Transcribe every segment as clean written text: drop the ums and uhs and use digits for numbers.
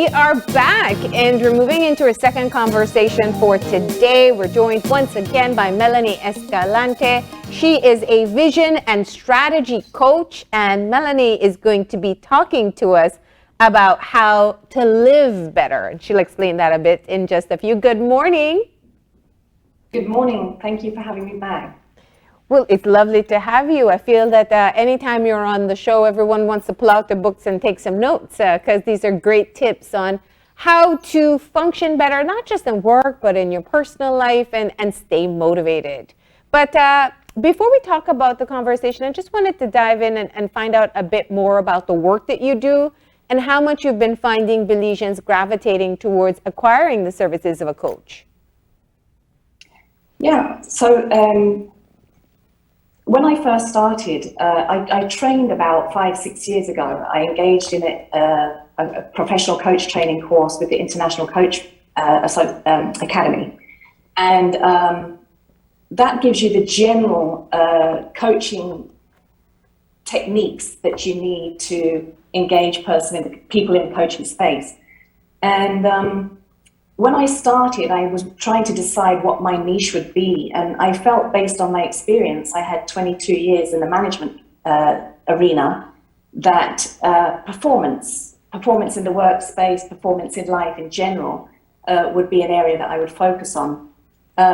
We are back and we're moving into our second conversation for today. We're joined once again by Melanie Escalante. She is a vision and strategy coach, and Melanie is going to be talking to us about how to live better. And she'll explain that a bit in just a few. Good morning. Good morning. Thank you for having me back. Well, it's lovely to have you. I feel that anytime you're on the show, everyone wants to pull out their books and take some notes because these are great tips on how to function better, not just in work, but in your personal life and stay motivated. But before we talk about the conversation, I just wanted to dive in and find out a bit more about the work that you do and how much you've been finding Belizeans gravitating towards acquiring the services of a coach. Yeah, so when I first started, I trained about 5-6 years ago. I engaged in a professional coach training course with the International Coach Academy. And that gives you the general coaching techniques that you need to engage people in the coaching space. And when I started, I was trying to decide what my niche would be. And I felt, based on my experience, I had 22 years in the management arena, that performance in the workspace, performance in life in general, would be an area that I would focus on.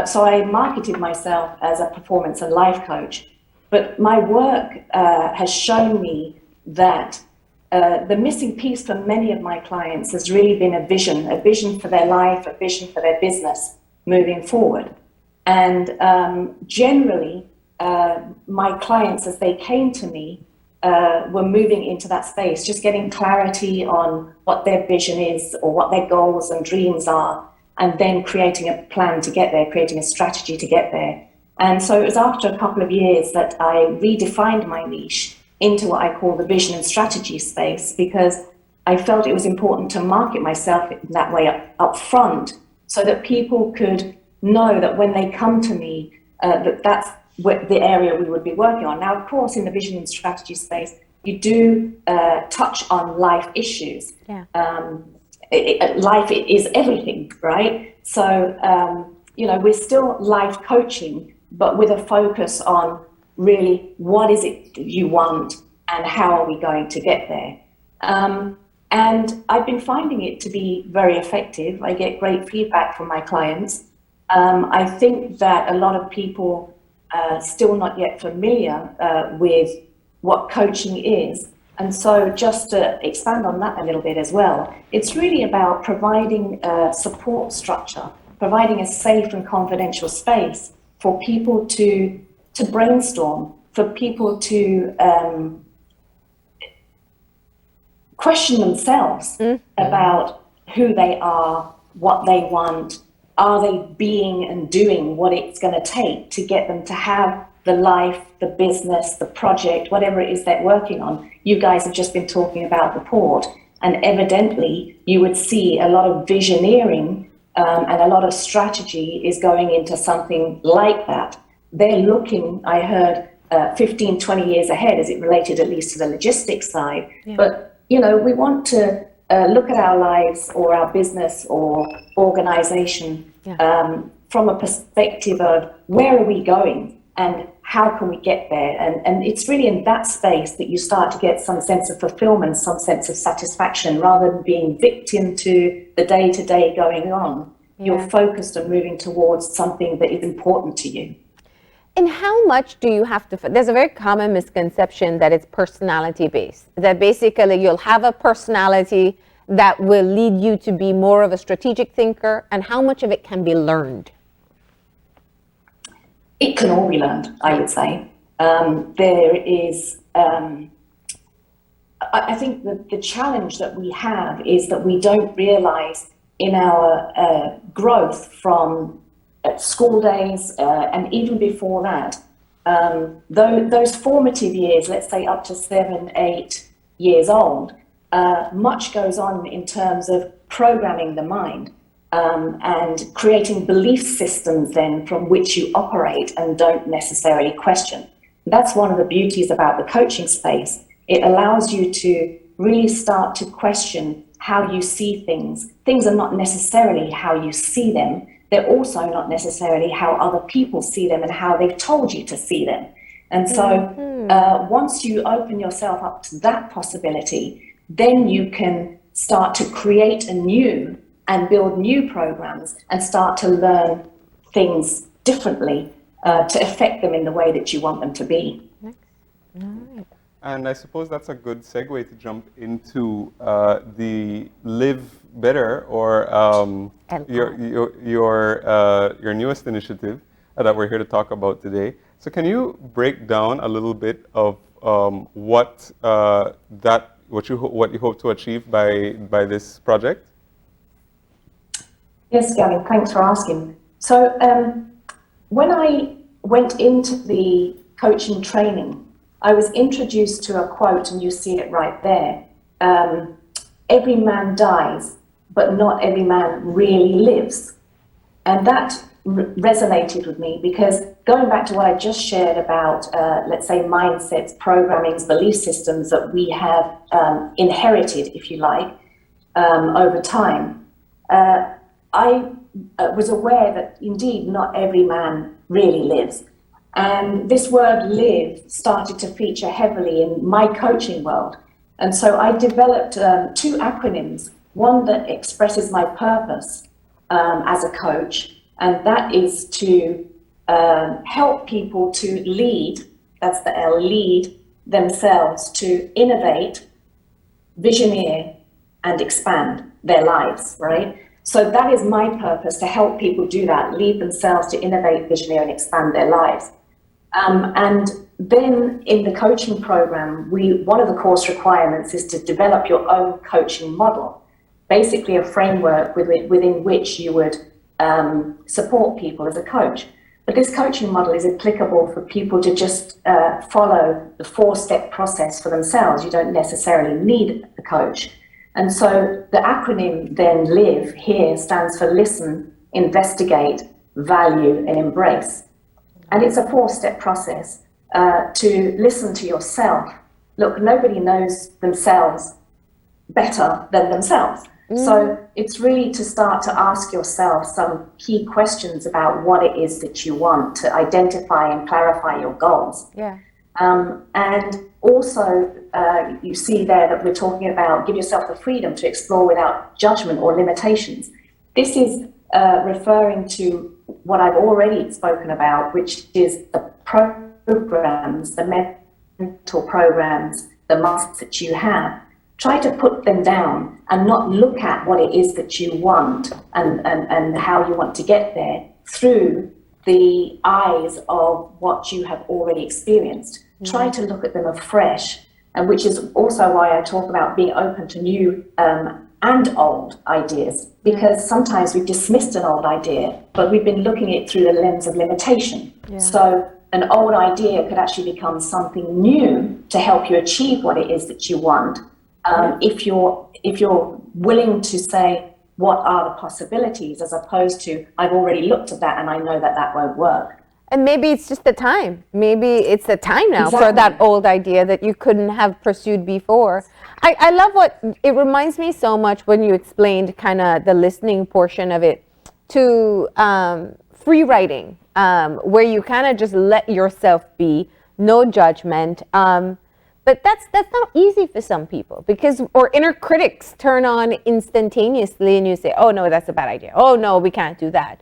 So I marketed myself as a performance and life coach. But my work has shown me that the missing piece for many of my clients has really been a vision for their life, a vision for their business moving forward. And generally, my clients, as they came to me, were moving into that space, just getting clarity on what their vision is or what their goals and dreams are, and then creating a plan to get there, creating a strategy to get there. And so it was after a couple of years that I redefined my niche into what I call the vision and strategy space, because I felt it was important to market myself in that way up front, so that people could know that when they come to me, that's the area we would be working on. Now, of course, in the vision and strategy space, you do touch on life issues. Yeah. Life is everything, right? So, we're still life coaching, but with a focus on really, what is it you want and how are we going to get there? And I've been finding it to be very effective. I get great feedback from my clients. I think that a lot of people are still not yet familiar with what coaching is. And so just to expand on that a little bit as well, it's really about providing a support structure, providing a safe and confidential space for people to brainstorm, for people to question themselves about who they are, what they want. Are they being and doing what it's going to take to get them to have the life, the business, the project, whatever it is they're working on? You guys have just been talking about the port, and evidently you would see a lot of visioneering and a lot of strategy is going into something like that. They're looking, I heard, 15, 20 years ahead, as it related at least to the logistics side. Yeah. But, we want to look at our lives or our business or organization from a perspective of where are we going and how can we get there? And it's really in that space that you start to get some sense of fulfillment, some sense of satisfaction, rather than being victim to the day-to-day going on. Yeah. You're focused on moving towards something that is important to you. And how much do you have to, there's a very common misconception that it's personality based, that basically you'll have a personality that will lead you to be more of a strategic thinker, and how much of it can be learned? It can all be learned, I would say. There is, I think the challenge that we have is that we don't realize in our growth from school days and even before that, those formative years, let's say up to 7, 8 years old, much goes on in terms of programming the mind and creating belief systems then from which you operate and don't necessarily question. That's one of the beauties about the coaching space. It allows you to really start to question how you see things. Things are not necessarily how you see them. They're also not necessarily how other people see them and how they've told you to see them. And so once you open yourself up to that possibility, then you can start to create anew and build new programs and start to learn things differently to affect them in the way that you want them to be. And I suppose that's a good segue to jump into the Live Better, or your newest initiative that we're here to talk about today. So can you break down a little bit of what you hope to achieve by this project? Yes, Gavin, thanks for asking. So when I went into the coaching training, I was introduced to a quote, and you see it right there. Every man dies, but not every man really lives. And that resonated with me, because going back to what I just shared about, let's say, mindsets, programmings, belief systems that we have inherited, if you like, over time, I was aware that indeed not every man really lives. And this word live started to feature heavily in my coaching world. And so I developed two acronyms, one that expresses my purpose as a coach, and that is to help people to lead, that's the L, lead themselves to innovate, visioneer, and expand their lives, right? So that is my purpose, to help people do that, lead themselves to innovate, visioneer, and expand their lives. And then in the coaching program, one of the course requirements is to develop your own coaching model, basically a framework within which you would support people as a coach. But this coaching model is applicable for people to just follow the 4-step process for themselves. You don't necessarily need a coach. And so the acronym then LIVE here stands for listen, investigate, value, and embrace. And it's a 4-step process to listen to yourself. Look, nobody knows themselves better than themselves. So it's really to start to ask yourself some key questions about what it is that you want, to identify and clarify your goals. Yeah. And also, you see there that we're talking about give yourself the freedom to explore without judgment or limitations. This is referring to what I've already spoken about, which is the programs, the mental programs, the mindsets that you have. Try to put them down and not look at what it is that you want and how you want to get there through the eyes of what you have already experienced. Try to look at them afresh, and which is also why I talk about being open to new and old ideas, because sometimes we've dismissed an old idea, but we've been looking at it through the lens of limitation. So an old idea could actually become something new to help you achieve what it is that you want. If you're willing to say, what are the possibilities, as opposed to, I've already looked at that and I know that that won't work. And maybe it's just the time. Maybe it's the time now for that old idea that you couldn't have pursued before. I love what, it reminds me so much when you explained kind of the listening portion of it to free writing, where you kind of just let yourself be, no judgment. But that's not easy for some people, because our inner critics turn on instantaneously and you say, oh no, that's a bad idea. Oh no, we can't do that.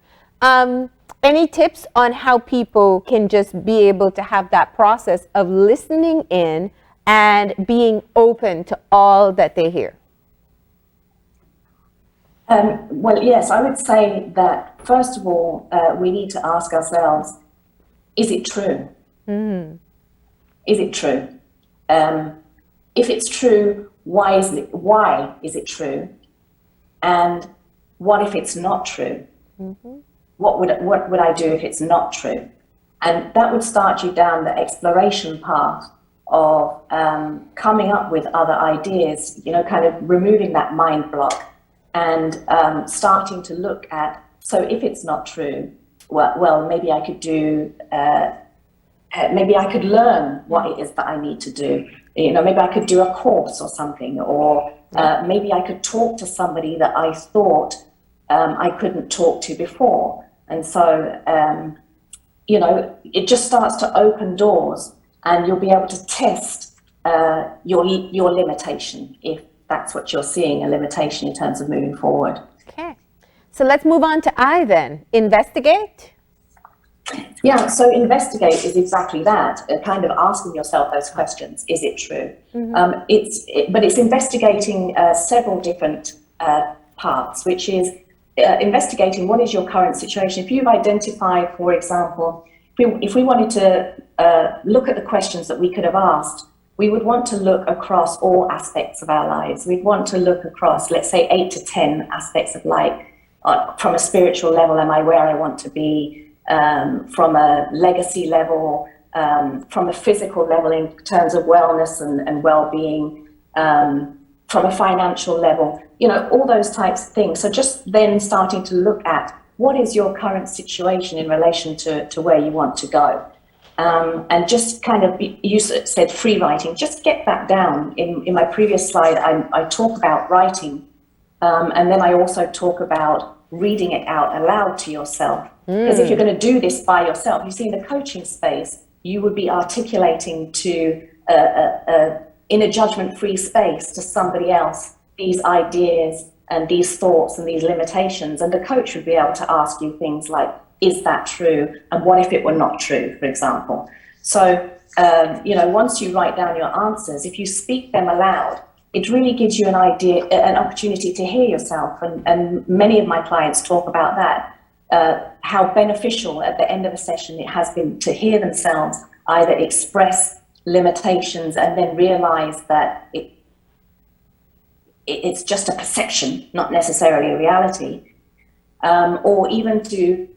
Any tips on how people can just be able to have that process of listening in and being open to all that they hear? Well, yes, I would say that first of all, we need to ask ourselves, is it true? Is it true? If it's true, why is it true? And what if it's not true? What would I do if it's not true? And that would start you down the exploration path of coming up with other ideas, kind of removing that mind block and starting to look at, so if it's not true, well maybe I could do, maybe I could learn what it is that I need to do. maybe I could do a course or something, or maybe I could talk to somebody that I thought I couldn't talk to before. And so, it just starts to open doors, and you'll be able to test your limitation, if that's what you're seeing, a limitation in terms of moving forward. Okay. So let's move on to I then. Investigate. Yeah, so investigate is exactly that, kind of asking yourself those questions. Is it true? Mm-hmm. But it's investigating several different parts, which is investigating what is your current situation. If you've identified, for example, if we wanted to look at the questions that we could have asked, we would want to look across all aspects of our lives. We'd want to look across, let's say, 8 to 10 aspects of life. From a spiritual level, am I where I want to be? From a legacy level, from a physical level in terms of wellness and well-being, from a financial level, all those types of things. So just then starting to look at what is your current situation in relation to where you want to go. And just kind of, you said free writing, just get that down. In my previous slide, I talk about writing, and then I also talk about reading it out aloud to yourself. Because if you're going to do this by yourself, you see, in the coaching space, you would be articulating to, in a judgment-free space, to somebody else, these ideas and these thoughts and these limitations. And the coach would be able to ask you things like, is that true? And what if it were not true, for example? So, once you write down your answers, if you speak them aloud, it really gives you an idea, an opportunity to hear yourself. And many of my clients talk about that. How beneficial at the end of a session it has been to hear themselves either express limitations and then realize that it's just a perception, not necessarily a reality, or even to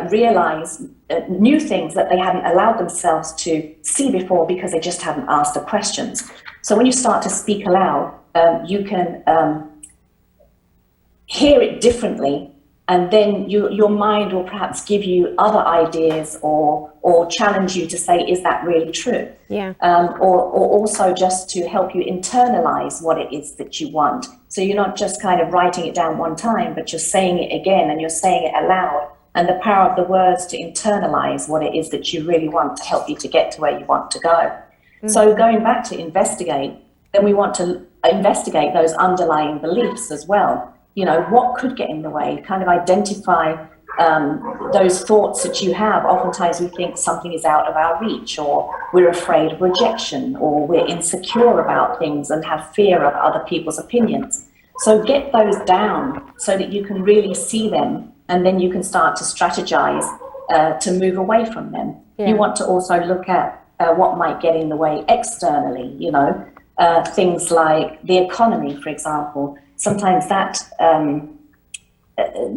realize new things that they hadn't allowed themselves to see before because they just haven't asked the questions. So when you start to speak aloud, you can hear it differently. And then your mind will perhaps give you other ideas or challenge you to say, is that really true? Yeah. Or also just to help you internalize what it is that you want. So you're not just kind of writing it down one time, but you're saying it again and you're saying it aloud. And the power of the words to internalize what it is that you really want to help you to get to where you want to go. Mm-hmm. So going back to investigate, then we want to investigate those underlying beliefs as well. What could get in the way, kind of identify those thoughts that you have. Oftentimes we think something is out of our reach, or we're afraid of rejection, or we're insecure about things and have fear of other people's opinions. So get those down so that you can really see them, and then you can start to strategize to move away from them. Yeah. You want to also look at what might get in the way externally, things like the economy, for example. Sometimes that,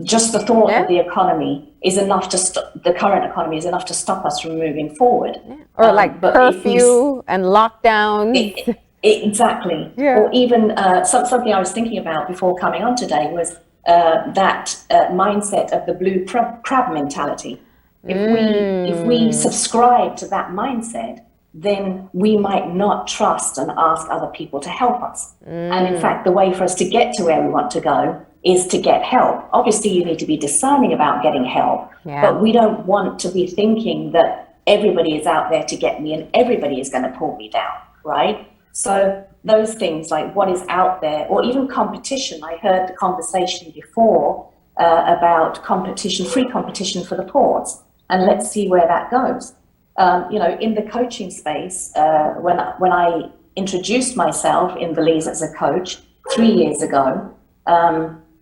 just the thought of the economy is enough the current economy is enough to stop us from moving forward. Yeah. Or like curfew and lockdowns. Exactly. Yeah. Or even something I was thinking about before coming on today was that mindset of the blue crab mentality. If we subscribe to that mindset, then we might not trust and ask other people to help us. And in fact, the way for us to get to where we want to go is to get help. Obviously, you need to be discerning about getting help, but we don't want to be thinking that everybody is out there to get me and everybody is going to pull me down, right? So those things like what is out there, or even competition. I heard the conversation before about competition, free competition for the ports, and let's see where that goes. In the coaching space, when I introduced myself in Belize as a coach 3 years ago,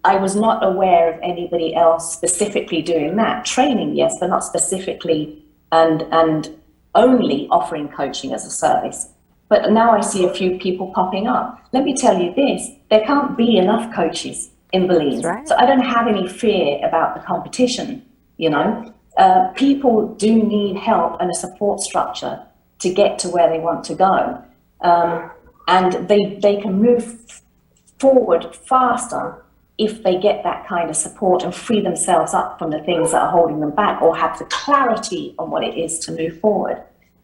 I was not aware of anybody else specifically doing that. Training, yes, but not specifically and only offering coaching as a service. But now I see a few people popping up. Let me tell you this, there can't be enough coaches in Belize. Right. So I don't have any fear about the competition, people do need help and a support structure to get to where they want to go. And they can move forward faster if they get that kind of support and free themselves up from the things that are holding them back, or have the clarity on what it is to move forward.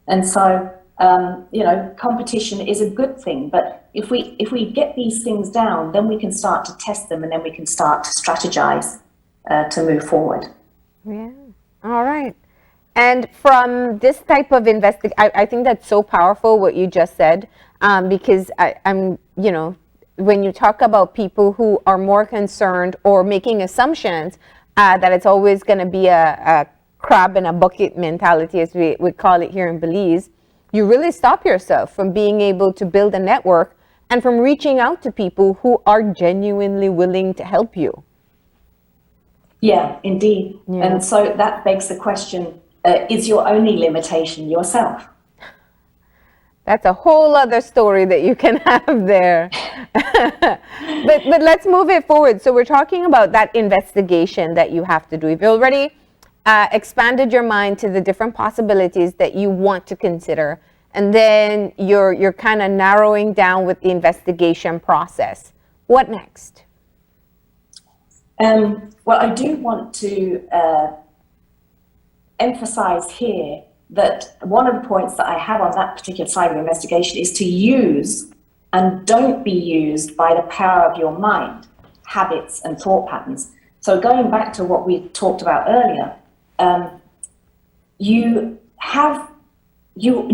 And so competition is a good thing, but if we get these things down, then we can start to test them, and then we can start to strategize to move forward. Yeah. All right. And from this type of I think that's so powerful what you just said, because I'm, when you talk about people who are more concerned or making assumptions that it's always going to be a crab in a bucket mentality, as we would call it here in Belize, you really stop yourself from being able to build a network and from reaching out to people who are genuinely willing to help you. Yeah, indeed. Yeah. And so that begs the question, is your only limitation yourself? That's a whole other story that you can have there. but let's move it forward. So we're talking about that investigation that you have to do. You've already expanded your mind to the different possibilities that you want to consider. And then you're kind of narrowing down with the investigation process. What next? Well, I do want to emphasize here that one of the points that I have on that particular side of investigation is to use and don't be used by the power of your mind, habits and thought patterns. So going back to what we talked about earlier, you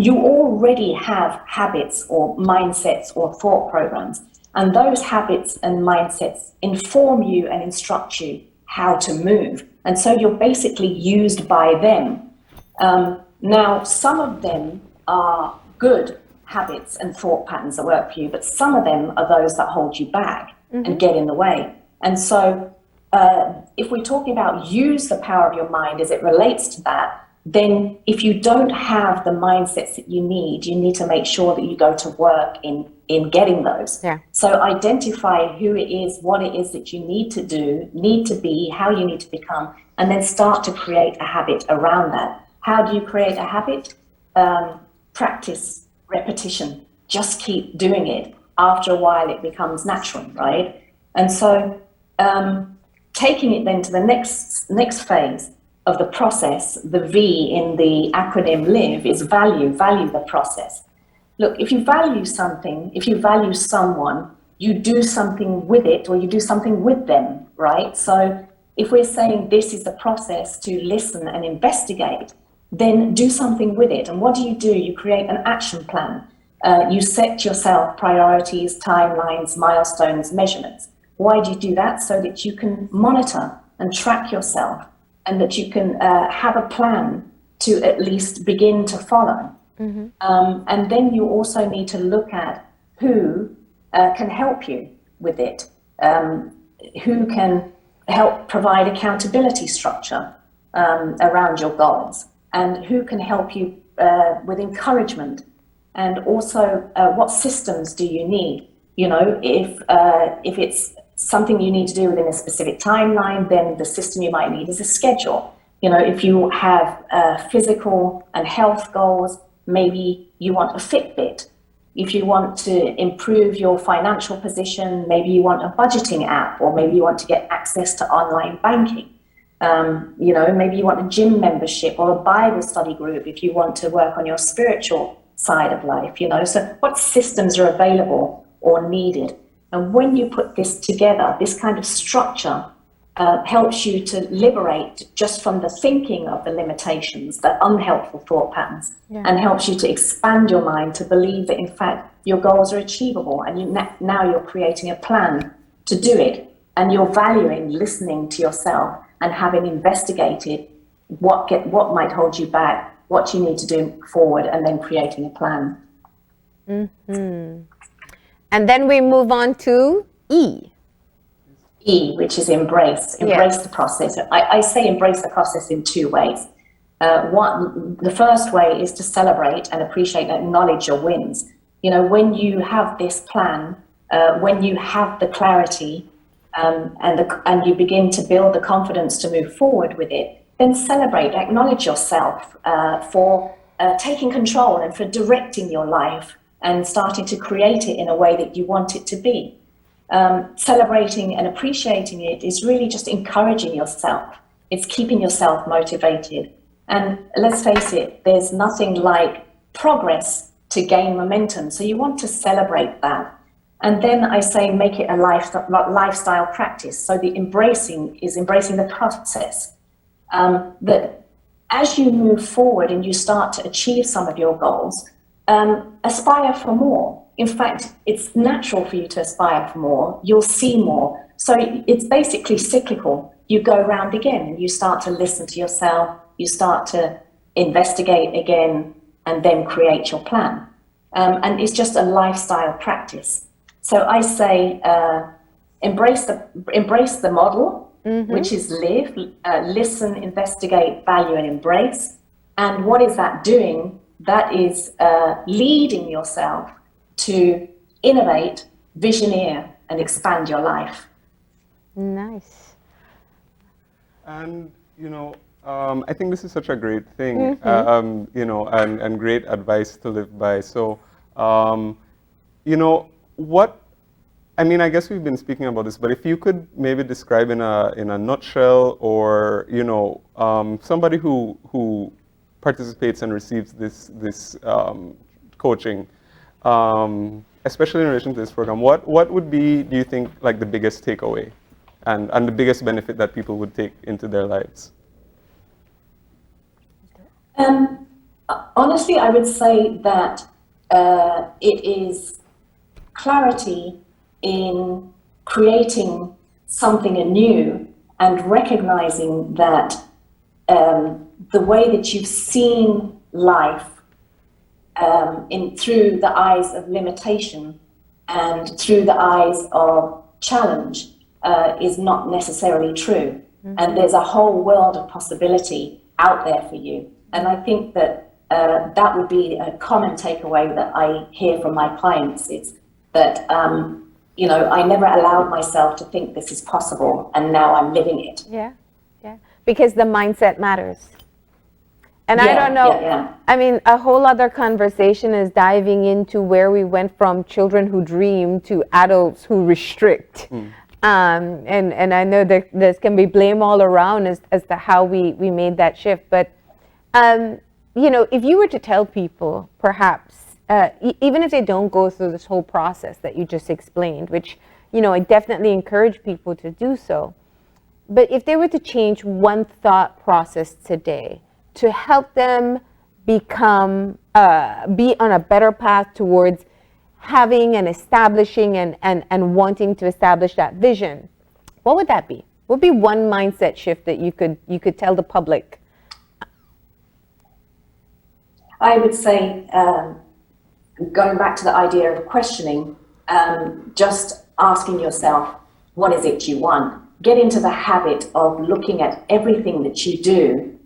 already have habits or mindsets or thought programs, and those habits and mindsets inform you and instruct you how to move. And so you're basically used by them. Now, some of them are good habits and thought patterns that work for you, but some of them are those that hold you back and get in the way. And so if we're talking about use the power of your mind as it relates to that, then if you don't have the mindsets that you need to make sure that you go to work in getting those. Yeah. So identify who it is, what it is that you need to do, need to be, how you need to become, and then start to create a habit around that. How do you create a habit? Practice, repetition. Just keep doing it. After a while, it becomes natural, right? And so taking it then to the next phase of the process, the V in the acronym L.I.V.E is value the process. Look, if you value something, if you value someone, you do something with it or you do something with them, right? So if we're saying this is the process to listen and investigate, then do something with it. And what do? You create an action plan. You set yourself priorities, timelines, milestones, measurements. Why do you do that? So that you can monitor and track yourself, and that you can have a plan to at least begin to follow. And then you also need to look at who can help you with it, who can help provide accountability structure around your goals, and who can help you with encouragement, and also what systems do you need? If it's something you need to do within a specific timeline, then the system you might need is a schedule. If you have physical and health goals, maybe you want a Fitbit. If you want to improve your financial position, maybe you want a budgeting app, or maybe you want to get access to online banking. Maybe you want a gym membership or a Bible study group if you want to work on your spiritual side of life, So what systems are available or needed? And when you put this together, this kind of structure helps you to liberate just from the thinking of the limitations, the unhelpful thought patterns, and helps you to expand your mind to believe that, in fact, your goals are achievable. And now you're creating a plan to do it. And you're valuing listening to yourself and having investigated what might hold you back, what you need to do forward, and then creating a plan. And then we move on to E. E, which is embrace the process. I say embrace the process in two ways. The first way is to celebrate and appreciate and acknowledge your wins. When you have this plan, when you have the clarity, and you begin to build the confidence to move forward with it, then celebrate, acknowledge yourself for taking control and for directing your life and starting to create it in a way that you want it to be. Celebrating and appreciating it is really just encouraging yourself. It's keeping yourself motivated. And let's face it, there's nothing like progress to gain momentum. So you want to celebrate that. And then I say make it a lifestyle practice. So the embracing is embracing the process. That as you move forward and you start to achieve some of your goals, aspire for more. In fact, it's natural for you to aspire for more. You'll see more. So it's basically cyclical. You go round again and you start to listen to yourself. You start to investigate again and then create your plan. And it's just a lifestyle practice. So I say embrace the model, which is live, listen, investigate, value, and embrace. And what is that doing? That is leading yourself to innovate, visioneer, and expand your life. Nice. And, I think this is such a great thing, and great advice to live by. So, I guess we've been speaking about this, but if you could maybe describe in a nutshell, or, somebody who participates and receives this coaching, especially in relation to this program, what would be, do you think, like the biggest takeaway and the biggest benefit that people would take into their lives? Honestly, I would say that it is clarity in creating something anew and recognizing that the way that you've seen life through the eyes of limitation and through the eyes of challenge is not necessarily true. And there's a whole world of possibility out there for you. And I think that that would be a common takeaway that I hear from my clients. It's that, I never allowed myself to think this is possible, and now I'm living it. Yeah. Because the mindset matters. And I don't know, I mean, a whole other conversation is diving into where we went from children who dream to adults who restrict. And I know that there can be blame all around as to how we made that shift. But, if you were to tell people, perhaps, even if they don't go through this whole process that you just explained, which, I definitely encourage people to do so. But if they were to change one thought process today to help them become, be on a better path towards having and establishing and wanting to establish that vision, what would that be? What would be one mindset shift that you could tell the public? I would say, going back to the idea of questioning, just asking yourself, what is it you want? Get into the habit of looking at everything that you do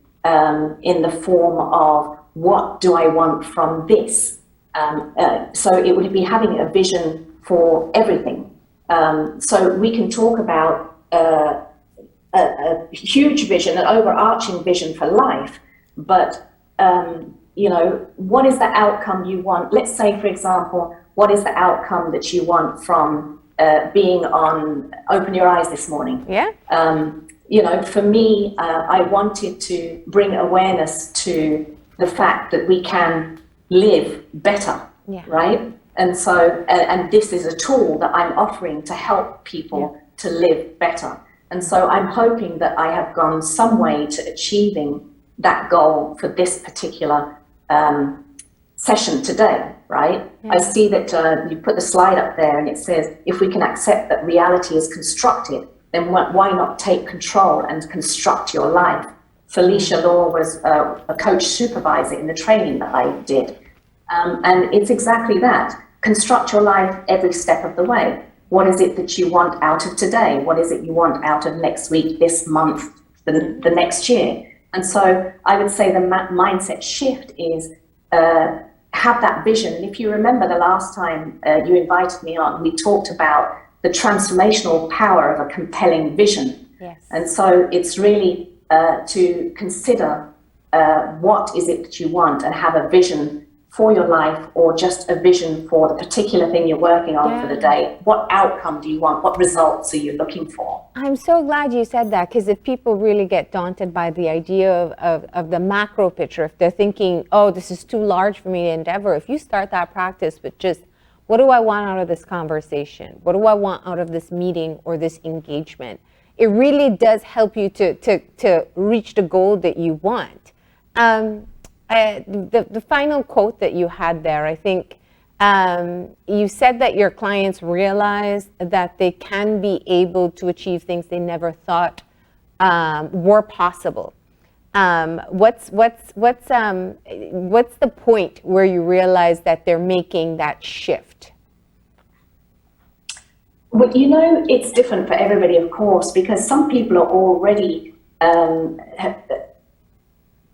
in the form of, what do I want from this? So it would be having a vision for everything. So we can talk about a huge vision, an overarching vision for life, but what is the outcome you want? Let's say, for example, what is the outcome that you want from being on Open Your Eyes this morning? Yeah. For me, I wanted to bring awareness to the fact that we can live better, right? And so, and this is a tool that I'm offering to help people to live better. And so I'm hoping that I have gone some way to achieving that goal for this particular session today, right? I see that you put the slide up there and it says, if we can accept that reality is constructed, then why not take control and construct your life? Felicia Law was a coach supervisor in the training that I did. And it's exactly that. Construct your life every step of the way. What is it that you want out of today? What is it you want out of next week, this month, the next year? And so I would say the mindset shift is have that vision. And if you remember the last time you invited me on, we talked about the transformational power of a compelling vision. Yes. And so it's really to consider what is it that you want and have a vision for your life or just a vision for the particular thing you're working on for the day? What outcome do you want? What results are you looking for? I'm so glad you said that, because if people really get daunted by the idea of the macro picture, if they're thinking, oh, this is too large for me to endeavor, if you start that practice with just, what do I want out of this conversation? What do I want out of this meeting or this engagement? It really does help you to reach the goal that you want. The final quote that you had there, I think you said that your clients realize that they can be able to achieve things they never thought were possible. What's the point where you realize that they're making that shift? Well, it's different for everybody, of course, because some people are already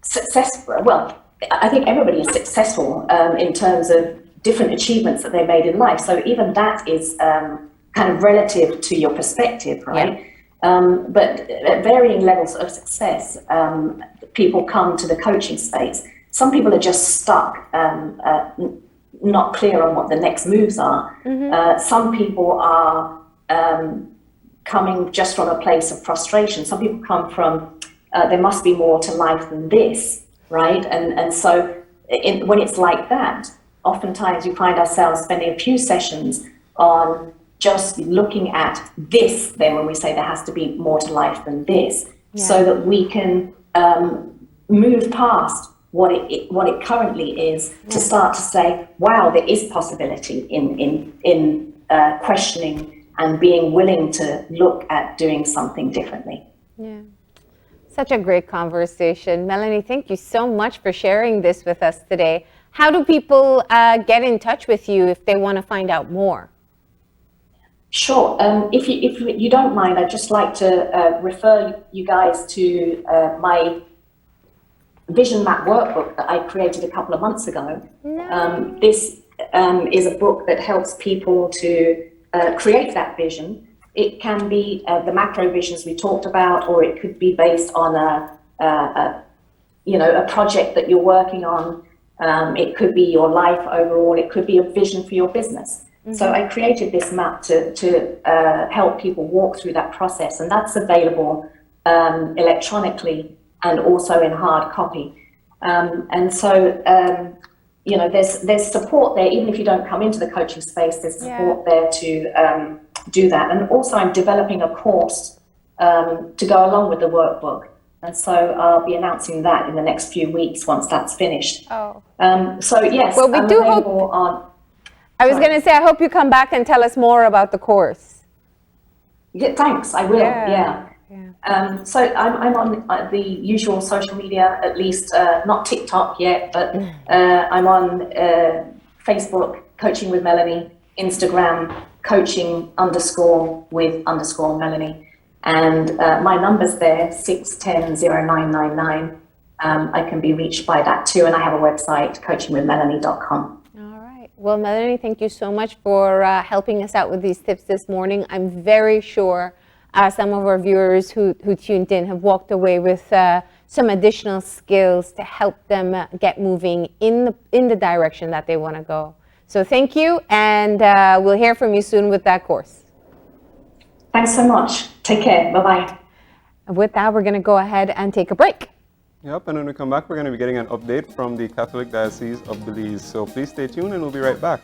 successful. Well, I think everybody is successful in terms of different achievements that they made in life. So even that is kind of relative to your perspective, right? Yeah. But at varying levels of success, people come to the coaching space. Some people are just stuck, not clear on what the next moves are. Mm-hmm. Some people are coming just from a place of frustration. Some people come from, there must be more to life than this, right? And so when it's like that, oftentimes we find ourselves spending a few sessions on just looking at this, then when we say there has to be more to life than this, so that we can move past what it currently is, to start to say, wow, there is possibility in questioning and being willing to look at doing something differently. Yeah. Such a great conversation. Melanie, thank you so much for sharing this with us today. How do people get in touch with you if they want to find out more? Sure. If you don't mind, I'd just like to refer you guys to my Vision Map workbook that I created a couple of months ago. Nice. This is a book that helps people to create that vision. It can be the macro visions we talked about, or it could be based on a project that you're working on. It could be your life overall. It could be a vision for your business. Mm-hmm. So I created this map to help people walk through that process, and that's available electronically and also in hard copy. And so there's support there. Even if you don't come into the coaching space, there's support there to do that. And also I'm developing a course to go along with the workbook. And so I'll be announcing that in the next few weeks once that's finished. Oh. So yes, well, we do hope. I was going to say, I hope you come back and tell us more about the course. Yeah, thanks. I will. Yeah. So I'm on the usual social media, at least not TikTok yet, but I'm on Facebook, Coaching with Melanie, Instagram, coaching_with_Melanie. And my number's there, 610-0999. I can be reached by that too. And I have a website, coachingwithmelanie.com. All right. Well, Melanie, thank you so much for helping us out with these tips this morning. I'm very sure some of our viewers who tuned in have walked away with some additional skills to help them get moving in the direction that they want to go. So thank you, and we'll hear from you soon with that course. Thanks so much. Take care. Bye-bye. With that, we're going to go ahead and take a break. Yep, and when we come back, we're going to be getting an update from the Catholic Diocese of Belize. So please stay tuned, and we'll be right back.